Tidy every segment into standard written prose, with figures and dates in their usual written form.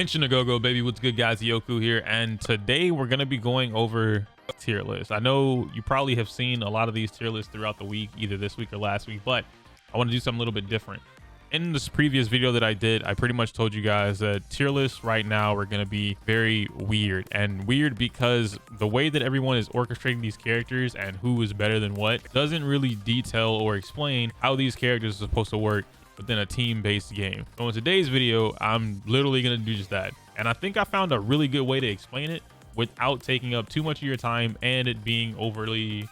Go baby, what's good guys? Yoku here, and today we're gonna be going over tier lists. I know you probably have seen a lot of these tier lists throughout the week, either this week or last week, but I want to do something a little bit different. In this previous video that I did, I pretty much told you guys that tier lists right now are going to be very weird, and weird because the way that everyone is orchestrating these characters and who is better than what doesn't really detail or explain how these characters are supposed to work within a team-based game. So in today's video, I'm literally going to do just that. And I think I found a really good way to explain it without taking up too much of your time and it being overly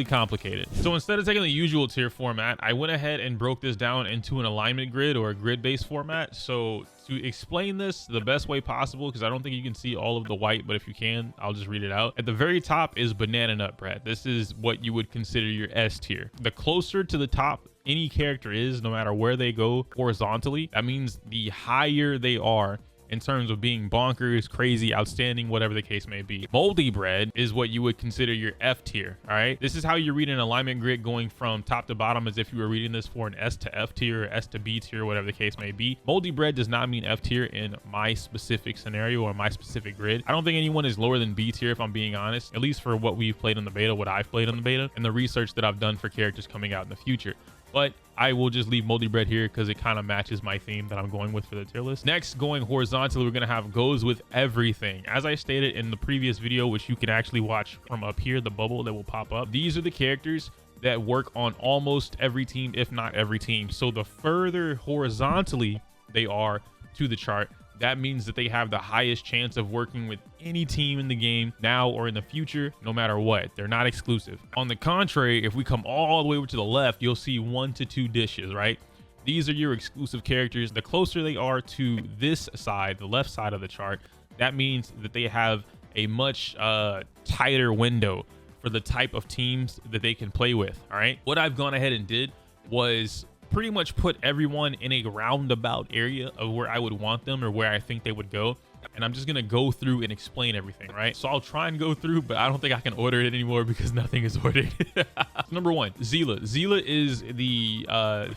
complicated. So instead of taking the usual tier format, I went ahead and broke this down into an alignment grid or a grid-based format. So to explain this the best way possible, because I don't think you can see all of the white, but if you can, I'll just read it out. At the very top is banana nut bread. This is what you would consider your S tier. The closer to the top any character is, no matter where they go horizontally, that means the higher they are in terms of being bonkers, crazy, outstanding, whatever the case may be. Moldy bread is what you would consider your F tier. All right, this is how you read an alignment grid going from top to bottom, as if you were reading this for an S to F tier, or S to B tier, whatever the case may be. Moldy bread does not mean F tier in my specific scenario or my specific grid. I don't think anyone is lower than B tier, if I'm being honest, at least for what we've played in the beta, what I've played in the beta, and the research that I've done for characters coming out in the future. But I will just leave moldy bread here because it kind of matches my theme that I'm going with for the tier list. Next, going horizontally, we're going to have goes with everything. As I stated in the previous video, which you can actually watch from up here, the bubble that will pop up, these are the characters that work on almost every team, if not every team. So the further horizontally they are to the chart, that means that they have the highest chance of working with any team in the game now or in the future, no matter what. They're not exclusive. On the contrary, if we come all the way over to the left, you'll see 1 to 2 dishes, right? These are your exclusive characters. The closer they are to this side, the left side of the chart, that means that they have a much tighter window for the type of teams that they can play with, all right? What I've gone ahead and did was pretty much put everyone in a roundabout area of where I would want them or where I think they would go. And I'm just going to go through and explain everything, right? So I'll try and go through, but I don't think I can order it anymore because nothing is ordered. Number 1, Zila. Zila is the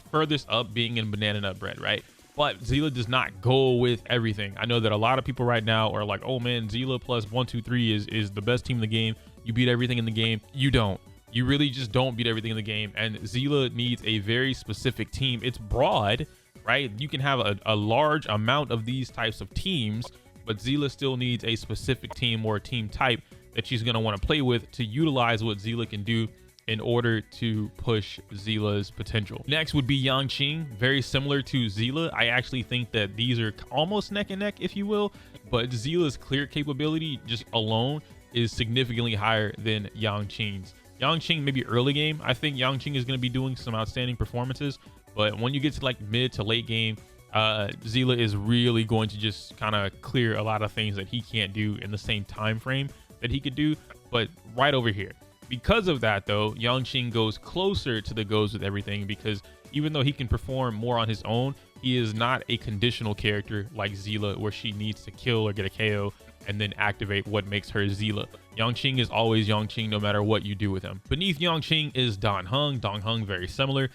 furthest up, being in banana nut bread, right? But Zila does not go with everything. I know that a lot of people right now are like, oh man, Zila plus 1, 2, 3 is the best team in the game. You beat everything in the game. You don't. You really just don't beat everything in the game, and Zila needs a very specific team. It's broad, right? You can have a large amount of these types of teams, but Zila still needs a specific team or a team type that she's going to want to play with to utilize what Zila can do in order to push Zila's potential. Next would be Yangqing, very similar to Zila. I actually think that these are almost neck and neck, if you will, but Zila's clear capability just alone is significantly higher than Yangqing's. Yangqing, maybe early game, I think Yangqing is going to be doing some outstanding performances, but when you get to like mid to late game, Zila is really going to just kind of clear a lot of things that he can't do in the same time frame that he could do, but right over here. Because of that though, Yangqing goes closer to the goes with everything, because even though he can perform more on his own, he is not a conditional character like Zila where she needs to kill or get a KO and then activate what makes her Zila. Yangqing is always Yangqing no matter what you do with him. Beneath Yangqing is Dan Heng. Dan Heng, very similar.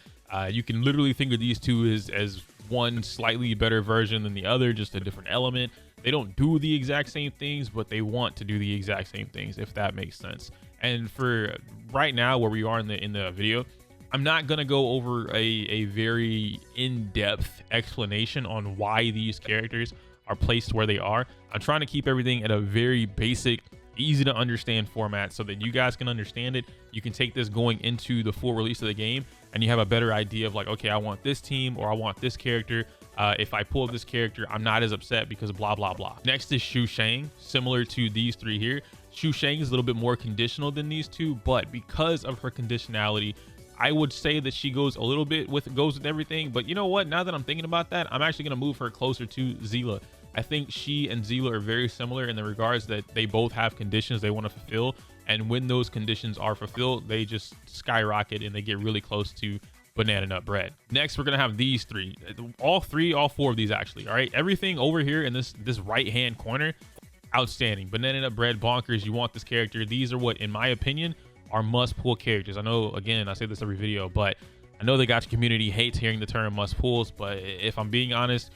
You can literally think of these two as one slightly better version than the other, just a different element. They don't do the exact same things, but they want to do the exact same things, if that makes sense. And for right now, where we are in the video, I'm not gonna go over a very in-depth explanation on why these characters are placed where they are. I'm trying to keep everything at a very basic, easy to understand format so that you guys can understand it. You can take this going into the full release of the game and you have a better idea of like, okay, I want this team or I want this character. If I pull this character, I'm not as upset because blah, blah, blah. Next is Xu Shang, similar to these three here. Xu Shang is a little bit more conditional than these two, but because of her conditionality, I would say that she goes a little bit goes with everything. But you know what? Now that I'm thinking about that, I'm actually going to move her closer to Zila. I think she and Zila are very similar in the regards that they both have conditions they want to fulfill. And when those conditions are fulfilled, they just skyrocket and they get really close to banana nut bread. Next, we're going to have these three. All 4 of these actually. All right. Everything over here in this right-hand corner, outstanding. Banana nut bread, bonkers. You want this character. These are what, in my opinion, are must-pull characters. I know, again, I say this every video, but I know the gacha community hates hearing the term must-pulls, but if I'm being honest,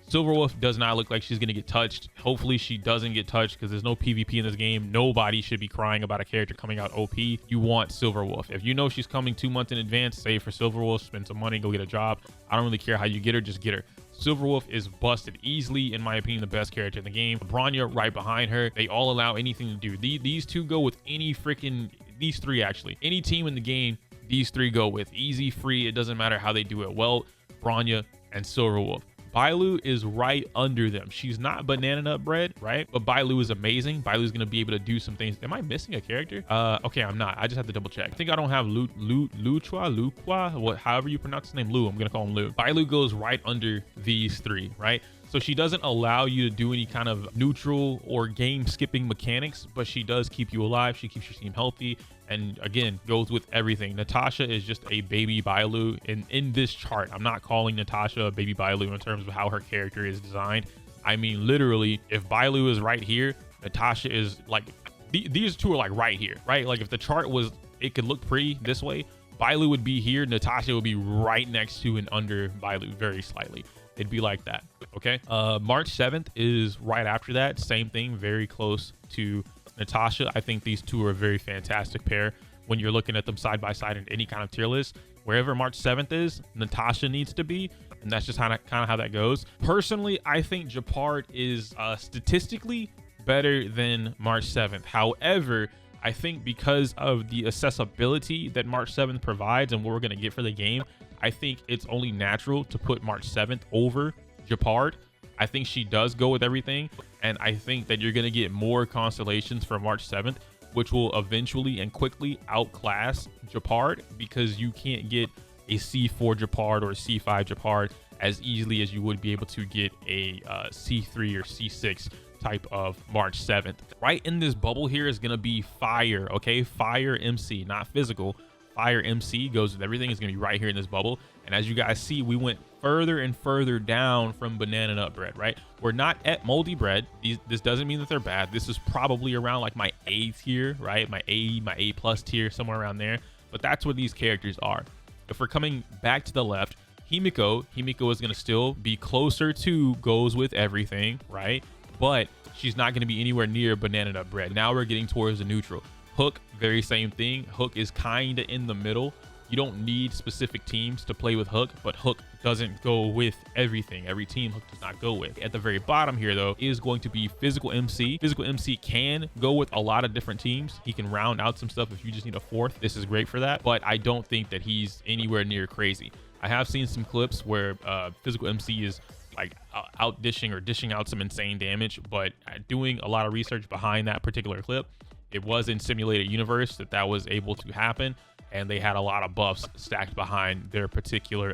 Silverwolf does not look like she's going to get touched. Hopefully she doesn't get touched because there's no PvP in this game. Nobody should be crying about a character coming out OP. You want Silverwolf. If you know she's coming 2 months in advance, save for Silverwolf, spend some money, go get a job. I don't really care how you get her, just get her. Silverwolf is busted easily, in my opinion, the best character in the game. Bronya right behind her. They all allow anything to do. These two go with any freaking, these three actually. Any team in the game, these three go with. Easy, free, it doesn't matter how they do it. Well, Bronya and Silverwolf. Bailu is right under them. She's not banana nut bread, right? But Bailu is amazing. Bailu's gonna be able to do some things. Am I missing a character? Okay, I'm not. I just have to double check. I think I don't have Luqua, however you pronounce his name. Lu, I'm gonna call him Lu. Bailu goes right under these three, right? So she doesn't allow you to do any kind of neutral or game skipping mechanics, but she does keep you alive. She keeps your team healthy, and again, goes with everything. Natasha is just a baby Bailu in this chart. I'm not calling Natasha a baby Bailu in terms of how her character is designed. I mean, literally, if Bailu is right here, Natasha is like, these two are like right here, right? Like if the chart was, it could look pretty this way, Bailu would be here, Natasha would be right next to and under Bailu, very slightly. It'd be like that, okay? March 7th is right after that. Same thing, very close to Natasha. I think these two are a very fantastic pair when you're looking at them side by side in any kind of tier list. Wherever March 7th is, Natasha needs to be, and that's just kind of how that goes. Personally, I think Japard is statistically better than March 7th. However, I think because of the accessibility that March 7th provides and what we're going to get for the game, I think it's only natural to put March 7th over Japard. I think she does go with everything, and I think that you're going to get more constellations for March 7th, which will eventually and quickly outclass Japard, because you can't get a C4 Japard or a C5 Japard as easily as you would be able to get a C3 or C6 type of March 7th. Right in this bubble here is going to be Fire, okay? Fire MC, not physical. Fire MC goes with everything. Is going to be right here in this bubble. And as you guys see, we went further and further down from banana nut bread, right? We're not at moldy bread. This doesn't mean that they're bad. This is probably around like my A tier, right? My A plus tier, somewhere around there. But that's what these characters are. If we're coming back to the left, Himiko is going to still be closer to goes with everything, right? But she's not going to be anywhere near banana nut bread. Now we're getting towards the neutral. Hook, very same thing. Hook is kind of in the middle. You don't need specific teams to play with Hook, but Hook doesn't go with everything. Every team Hook does not go with. At the very bottom here, though, is going to be Physical MC. Physical MC can go with a lot of different teams. He can round out some stuff if you just need a fourth. This is great for that, but I don't think that he's anywhere near crazy. I have seen some clips where Physical MC is like out dishing or dishing out some insane damage, but doing a lot of research behind that particular clip, it was in simulated universe that was able to happen, and they had a lot of buffs stacked behind their particular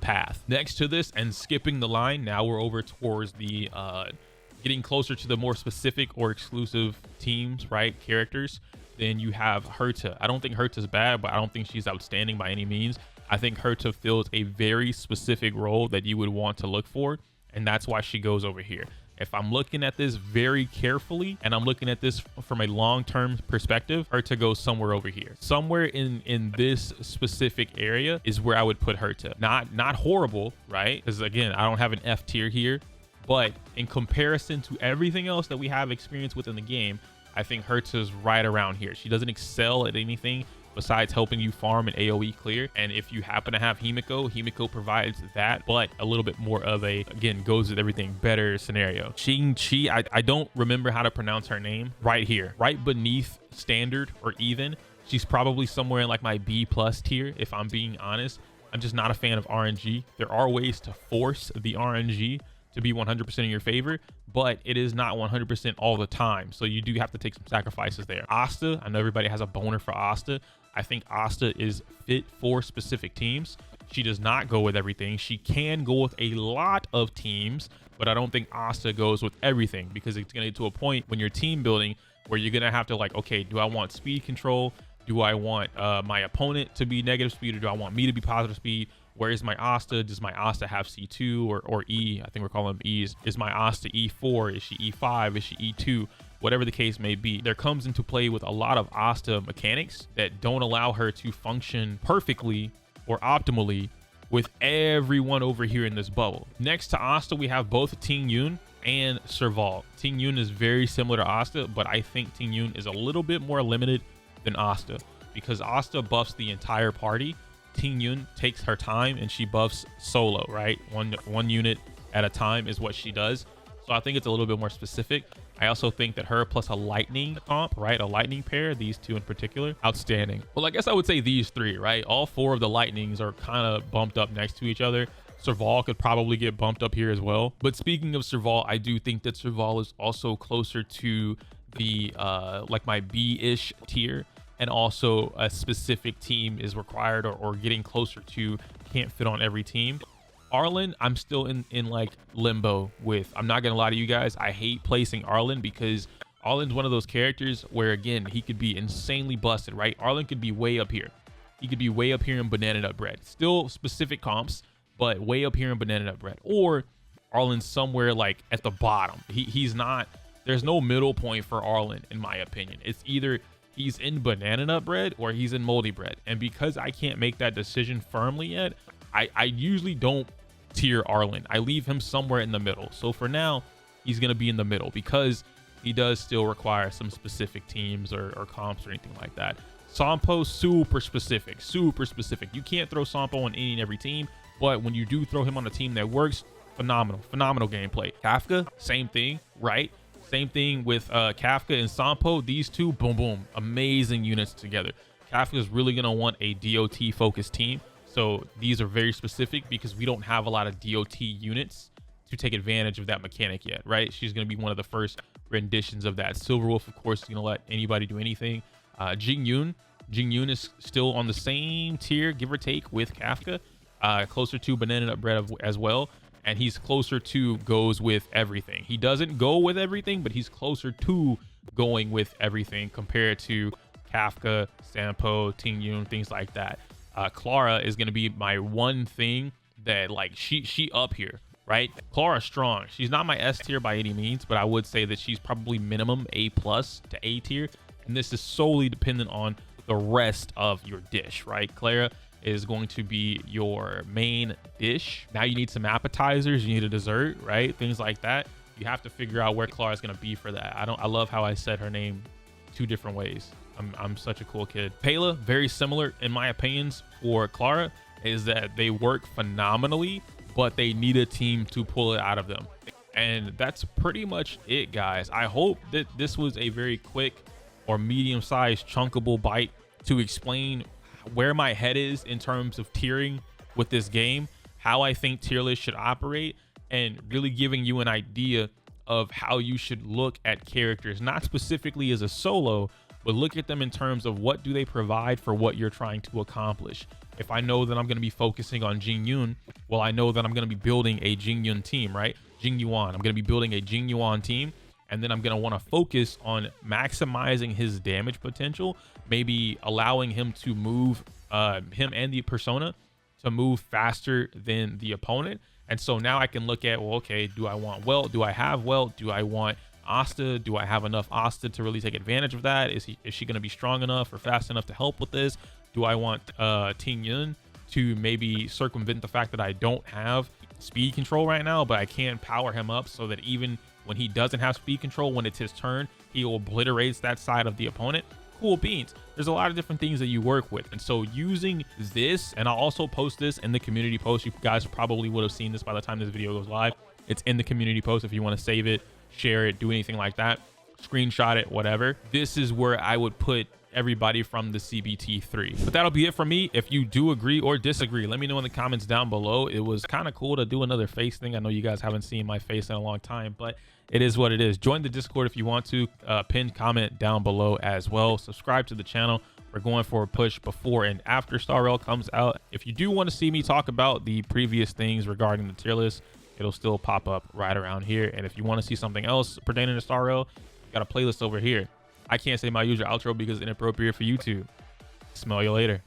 path. Next to this, and skipping the line, now we're over towards the getting closer to the more specific or exclusive teams, right? Characters. Then you have Herta. I don't think Herta's bad, but I don't think she's outstanding by any means. I think Herta fills a very specific role that you would want to look for, and that's why she goes over here. If I'm looking at this very carefully and I'm looking at this from a long-term perspective, Herta goes somewhere over here. Somewhere in this specific area is where I would put Herta. Not horrible, right? Because again, I don't have an F tier here, but in comparison to everything else that we have experience with in the game, I think Herta's right around here. She doesn't excel at anything besides helping you farm an AoE clear. And if you happen to have Himiko provides that, but a little bit more of a, again, goes with everything better scenario. Xingqi, I don't remember how to pronounce her name. Right here, right beneath standard or even. She's probably somewhere in like my B plus tier, if I'm being honest. I'm just not a fan of RNG. There are ways to force the RNG to be 100% in your favor, but it is not 100% all the time. So you do have to take some sacrifices there. Asta, I know everybody has a boner for Asta. I think Asta is fit for specific teams. She does not go with everything. She can go with a lot of teams, but I don't think Asta goes with everything, because it's going to get to a point when you're team building where you're going to have to like, okay, do I want speed control? Do I want my opponent to be negative speed, or do I want me to be positive speed? Where is my Asta? Does my Asta have C2 or E? I think we're calling them E's. Is my Asta E4? Is she E5? Is she E2? Whatever the case may be, there comes into play with a lot of Asta mechanics that don't allow her to function perfectly or optimally with everyone over here in this bubble. Next to Asta, we have both Ting Yun and Serval. Ting Yun is very similar to Asta, but I think Ting Yun is a little bit more limited than Asta, because Asta buffs the entire party. Ting Yun takes her time and she buffs solo, right? One unit at a time is what she does. So I think it's a little bit more specific. I also think that her plus a lightning comp, right? A lightning pair, these two in particular, outstanding. Well, I guess I would say these three, right? All four of the lightnings are kind of bumped up next to each other. Serval could probably get bumped up here as well. But speaking of Serval, I do think that Serval is also closer to the like my B-ish tier, and also a specific team is required or getting closer to, can't fit on every team. Arlen, I'm still in like limbo with. I'm not gonna lie to you guys, I hate placing Arlen because Arlen's one of those characters where, again, he could be insanely busted, right? Arlen could be way up here. He could be way up here in Banana Nut Bread. Still specific comps, but way up here in Banana Nut Bread. Or Arlen's somewhere like at the bottom. He's not, there's no middle point for Arlen, in my opinion. It's either he's in Banana Nut Bread or he's in Moldy Bread. And because I can't make that decision firmly yet, I usually don't tier Arlen. I leave him somewhere in the middle. So for now, he's going to be in the middle because he does still require some specific teams or comps or anything like that. Sampo, super specific, super specific. You can't throw Sampo on any and every team, but when you do throw him on a team that works, phenomenal gameplay. Kafka, same thing, right? Same thing with Kafka and Sampo. These two, boom, boom, amazing units together. Kafka is really going to want a DOT focused team. So these are very specific because we don't have a lot of DOT units to take advantage of that mechanic yet, right? She's going to be one of the first renditions of that. Silverwolf, of course, is going to let anybody do anything. Jing Yun is still on the same tier, give or take, with Kafka, closer to Banana Nut Bread as well. And he's closer to goes with everything. He doesn't go with everything, but he's closer to going with everything compared to Kafka, Sampo, Ting Yun, things like that. Clara is going to be my one thing that, like, she up here, right? Clara's strong. She's not my S tier by any means, but I would say that she's probably minimum A+ to A tier. And this is solely dependent on the rest of your dish, right? Clara is going to be your main dish. Now you need some appetizers, you need a dessert, right? Things like that. You have to figure out where Clara is going to be for that. I love how I said her name two different ways. I'm such a cool kid. Pela, very similar in my opinions for Clara, is that they work phenomenally, but they need a team to pull it out of them. And that's pretty much it, guys. I hope that this was a very quick or medium-sized chunkable bite to explain where my head is in terms of tiering with this game, how I think tier lists should operate, and really giving you an idea of how you should look at characters, not specifically as a solo, but look at them in terms of what do they provide for what you're trying to accomplish. If I know that I'm going to be focusing on Jing Yun, well, I know that I'm going to be building a Jing Yun team, right? Jing Yuan, I'm going to be building a Jing Yuan team, and then I'm going to want to focus on maximizing his damage potential, maybe allowing him to move, him and the persona to move faster than the opponent. And so now I can look at, well, okay, do I want Welt? Do I have Welt? Do I want Asta? Do I have enough Asta to really take advantage of that? Is she going to be strong enough or fast enough to help with this? Do I want Ting Yun to maybe circumvent the fact that I don't have speed control right now, but I can power him up so that even when he doesn't have speed control, when it's his turn, he obliterates that side of the opponent? Cool beans. There's a lot of different things that you work with. And so using this, and I'll also post this in the community post. You guys probably would have seen this by the time this video goes live. It's in the community post if you want to save it, share it, do anything like that, screenshot it, whatever. This is where I would put everybody from the CBT3. But that'll be it for me. If you do agree or disagree, let me know in the comments down below. It was kind of cool to do another face thing. I know you guys haven't seen my face in a long time, but it is what it is. Join the Discord if you want to. Pinned comment down below as well. Subscribe to the channel. We're going for a push before and after Star Rail comes out. If you do want to see me talk about the previous things regarding the tier list, it'll still pop up right around here. And if you want to see something else pertaining to Star Rail, got a playlist over here. I can't say my usual outro because it's inappropriate for YouTube. Smell you later.